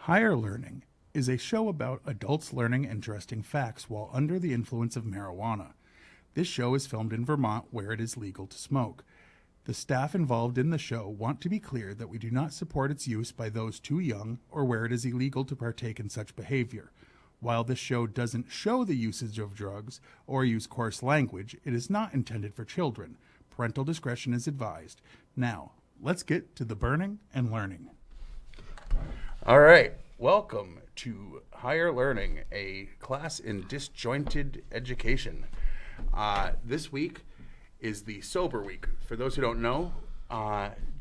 Higher Learning is a show about adults learning interesting facts while under the influence of marijuana. This show is filmed in Vermont where it is legal to smoke. The staff involved in the show want to be clear that we do not support its use by those too young or where it is illegal to partake in such behavior. While this show doesn't show the usage of drugs or use coarse language, it is not intended for children. Parental discretion is advised. Now, let's get to the burning and learning. All right, welcome to Higher Learning, a class in disjointed education. This week is the sober week. For those who don't know,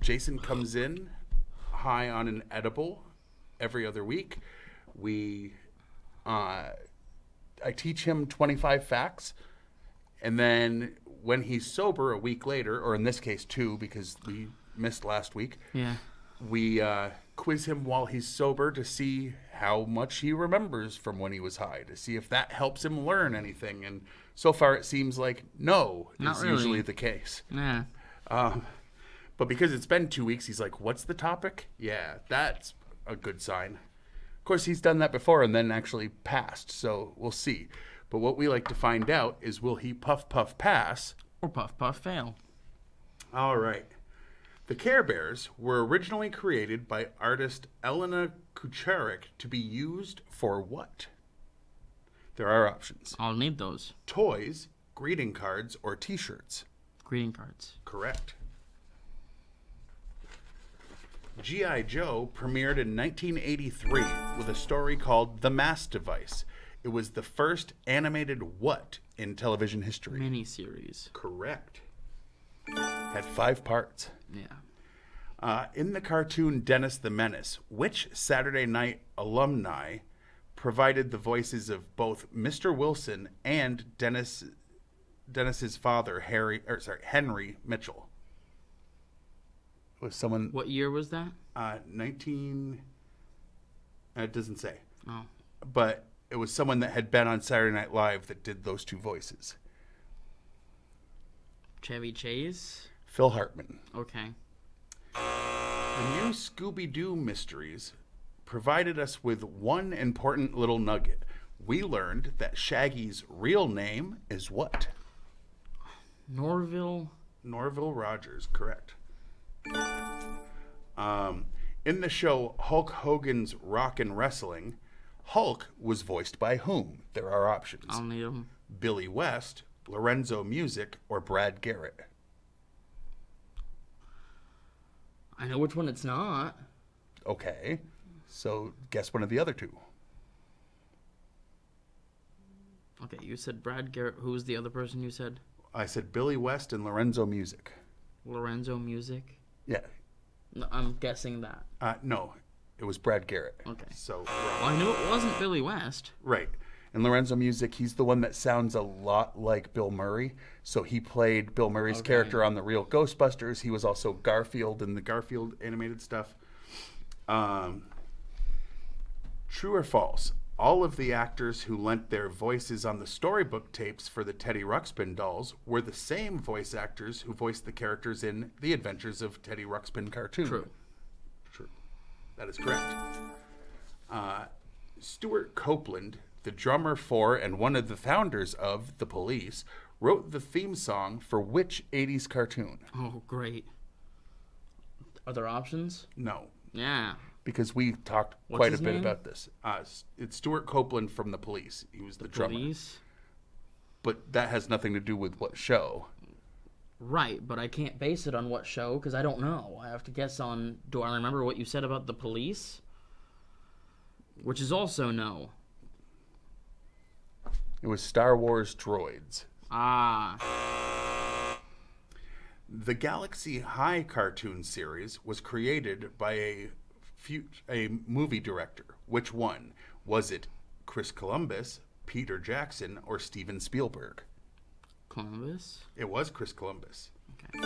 Jason comes in high on an edible every other week. I teach him 25 facts, and then when he's sober a week later, or in this case 2 because we missed last week, we quiz him while he's sober to see how much he remembers from when he was high, to see if that helps him learn anything. And so far it seems like no is usually the case. Yeah. But because it's been 2 weeks, he's like, what's the topic? Yeah, that's a good sign. Of course, he's done that before and then actually passed, so we'll see. But what we like to find out is, will he puff, puff, pass? Or puff, puff, fail. All right. The Care Bears were originally created by artist Elena Kucharik to be used for what? There are options. I'll need those. Toys, greeting cards, or t-shirts. Greeting cards. Correct. G.I. Joe premiered in 1983 with a story called The Mass Device. It was the first animated what in television history? Miniseries. Correct. Had 5 parts. Yeah. In the cartoon Dennis the Menace, which Saturday Night alumni provided the voices of both Mr. Wilson and Dennis's father, Henry Mitchell? It was someone. What year was that? 19. It doesn't say. Oh. But it was someone that had been on Saturday Night Live that did those 2 voices. Chevy Chase? Phil Hartman. Okay. The new Scooby-Doo mysteries provided us with one important little nugget. We learned that Shaggy's real name is what? Norville Rogers, correct. In the show Hulk Hogan's Rockin' Wrestling, Hulk was voiced by whom? There are options. I'll need them. Billy West, Lorenzo Music, or Brad Garrett. I know which one it's not. Okay, so guess one of the other 2. Okay, you said Brad Garrett. Who was the other person you said? I said Billy West and Lorenzo Music. Lorenzo Music? Yeah. No, I'm guessing that. No, it was Brad Garrett. Okay. So Well, I knew it wasn't Billy West. right. And Lorenzo Music, he's the one that sounds a lot like Bill Murray. So he played Bill Murray's character on the real Ghostbusters. He was also Garfield in the Garfield animated stuff. True or false? All of the actors who lent their voices on the storybook tapes for the Teddy Ruxpin dolls were the same voice actors who voiced the characters in The Adventures of Teddy Ruxpin cartoon. True. That is correct. Stuart Copeland, the drummer for and one of the founders of The Police, wrote the theme song for which 80s cartoon? Oh, great. Are there options? No. Yeah. Because we talked quite a bit about this. It's Stuart Copeland from The Police. He was the drummer. Police? But that has nothing to do with what show. Right, but I can't base it on what show because I don't know. I have to guess on, do I remember what you said about The Police? Which is also no. It was Star Wars Droids. Ah. The Galaxy High cartoon series was created by a movie director. Which one? Was it Chris Columbus, Peter Jackson, or Steven Spielberg? Columbus? It was Chris Columbus. Okay.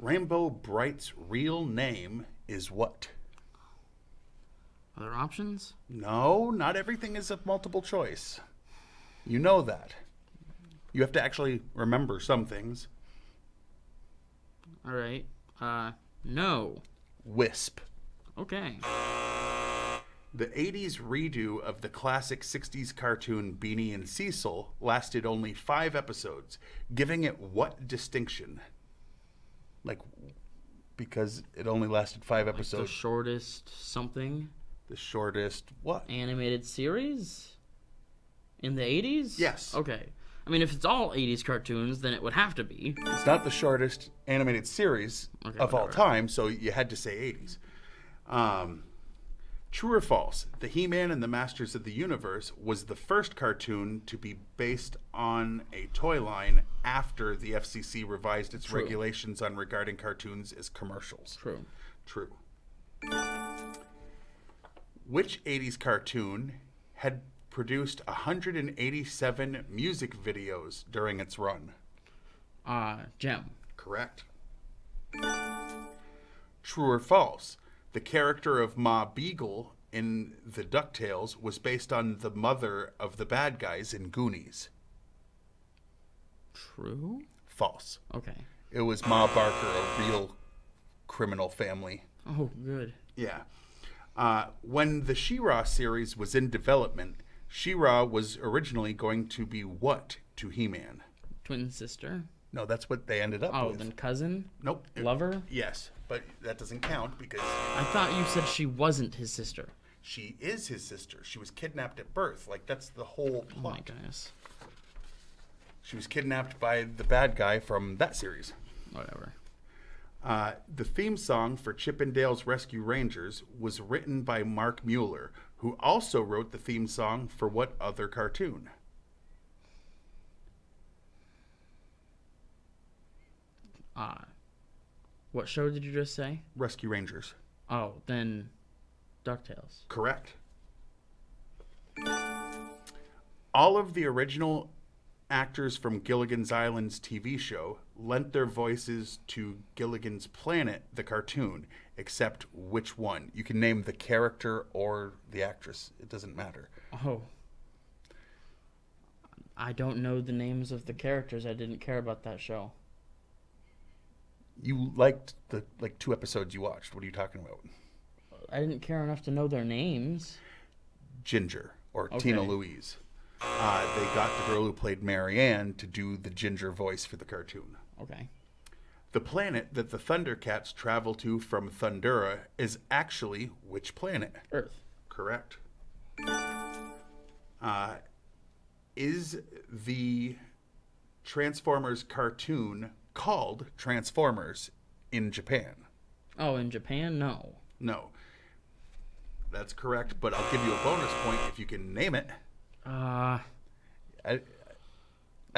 Rainbow Bright's real name is what? Are there options? No, not everything is a multiple choice. You know that. You have to actually remember some things. All right. No. Wisp. Okay. The 80s redo of the classic 60s cartoon Beanie and Cecil lasted only 5 episodes, giving it what distinction? Like, because it only lasted 5 Like the episodes. shortest something The shortest what? animated series in the 80s? Yes. Okay. I mean, if it's all 80s cartoons, then it would have to be. It's not the shortest animated series of all whatever. time, so you had to say 80s. True or false? The He-Man and the Masters of the Universe was the first cartoon to be based on a toy line after the FCC revised its True. regulations on regarding cartoons as commercials. True. True. Which 80s cartoon had produced 187 music videos during its run? Gem. Correct. True or false? The character of Ma Beagle in the DuckTales was based on the mother of the bad guys in Goonies. True? False. Okay. It was Ma Barker, a real criminal family. Oh, good. Yeah. When the She-Ra series was in development, She-Ra was originally going to be what to He-Man? Twin sister. No, that's what they ended up Oh, with. then cousin? Nope. Lover? Yes, but that doesn't count because I thought you said she wasn't his sister. she is his sister. She was kidnapped at birth. Like, that's the whole Oh my plot. goodness. She was kidnapped by the bad guy from that series. Whatever. The theme song for Chip and Dale's Rescue Rangers was written by Mark Mueller, who also wrote the theme song for what other cartoon? What show did you just say? Rescue Rangers. Oh, then DuckTales. Correct. All of the original actors from Gilligan's Island's TV show lent their voices to Gilligan's Planet, the cartoon, except which one? You can name the character or the actress. It doesn't matter. Oh. I don't know the names of the characters. I didn't care about that show. You liked the 2 episodes you watched. What are you talking about? I didn't care enough to know their names. Ginger, or Okay. Tina Louise. They got the girl who played Marianne to do the Ginger voice for the cartoon. Okay. The planet that the Thundercats travel to from Thundera is actually which planet? Earth. Correct. Is the Transformers cartoon called Transformers in Japan? Oh, in Japan? No. No. That's correct, but I'll give you a bonus point if you can name it. I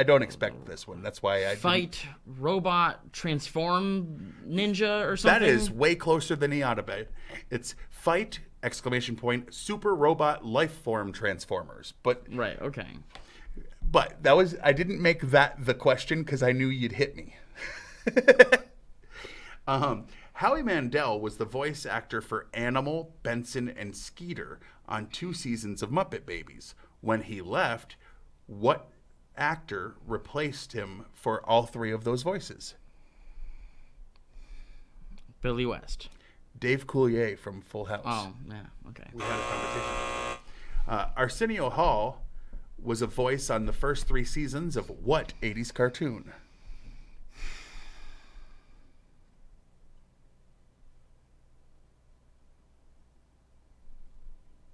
don't expect this one. That's why I Fight, robot, transform, ninja, or something? That is way closer than he ought to be. It's fight, exclamation point, super robot life form transformers. But Right, okay. that was, I didn't make that the question because I knew you'd hit me. Howie Mandel was the voice actor for Animal, Benson, and Skeeter on 2 seasons of Muppet Babies. When he left, what actor replaced him for all 3 of those voices? Billy West. Dave Coulier from Full House. Oh, yeah, okay. We had a conversation. Arsenio Hall was a voice on the first 3 seasons of what 80s cartoon?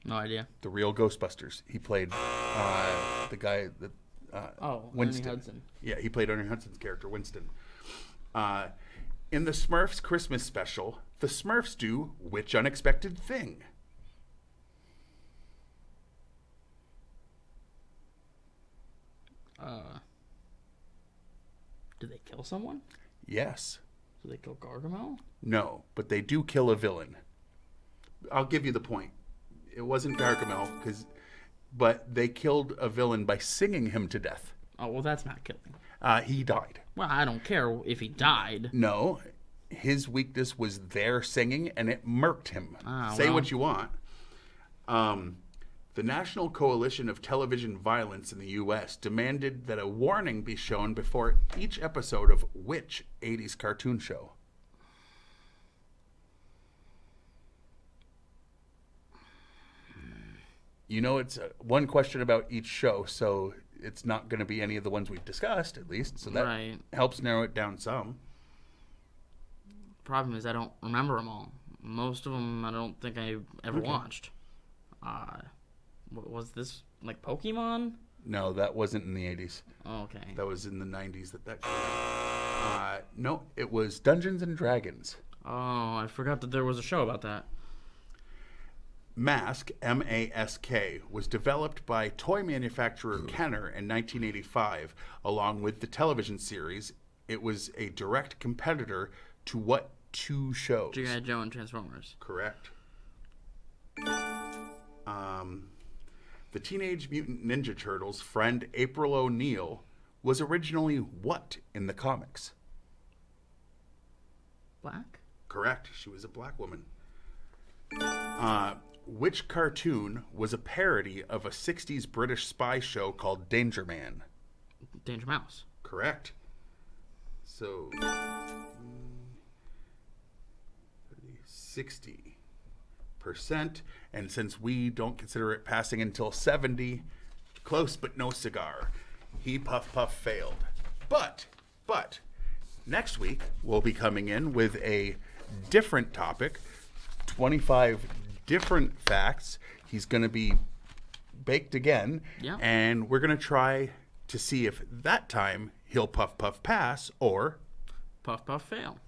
No idea. The Real Ghostbusters. He played the guy that Winston. Ernie Hudson. Yeah, he played Ernie Hudson's character, Winston. In the Smurfs Christmas special, the Smurfs do which unexpected thing? Did they kill someone? Yes. Did they kill Gargamel? No, but they do kill a villain. I'll give you the point. It wasn't Gargamel, but they killed a villain by singing him to death. Oh, well, that's not killing. He died. Well, I don't care if he died. No, his weakness was their singing, and it murked him. Say what you want. The National Coalition of Television Violence in the U.S. demanded that a warning be shown before each episode of which 80s cartoon show? You know, it's one question about each show, so it's not going to be any of the ones we've discussed, at least. So that Right. helps narrow it down some. Problem is, I don't remember them all. Most of them, I don't think I ever Okay. watched. What was this, like Pokemon? No, that wasn't in the 80s. Oh, okay. That was in the 90s that came out. No, it was Dungeons and Dragons. Oh, I forgot that there was a show about that. Mask, M-A-S-K, was developed by toy manufacturer Kenner in 1985, along with the television series. It was a direct competitor to what two shows? G.I. Joe and Transformers. Correct. The Teenage Mutant Ninja Turtles' friend April O'Neil was originally what in the comics? Black? Correct. She was a black woman. Which cartoon was a parody of a 60s British spy show called Danger Man? Danger Mouse. Correct. So, 60%. And since we don't consider it passing until 70, close but no cigar. He puff puff failed. But, next week we'll be coming in with a different topic, 25 different facts. He's going to be baked again. Yeah. And we're going to try to see if that time he'll puff puff pass or Puff Puff fail.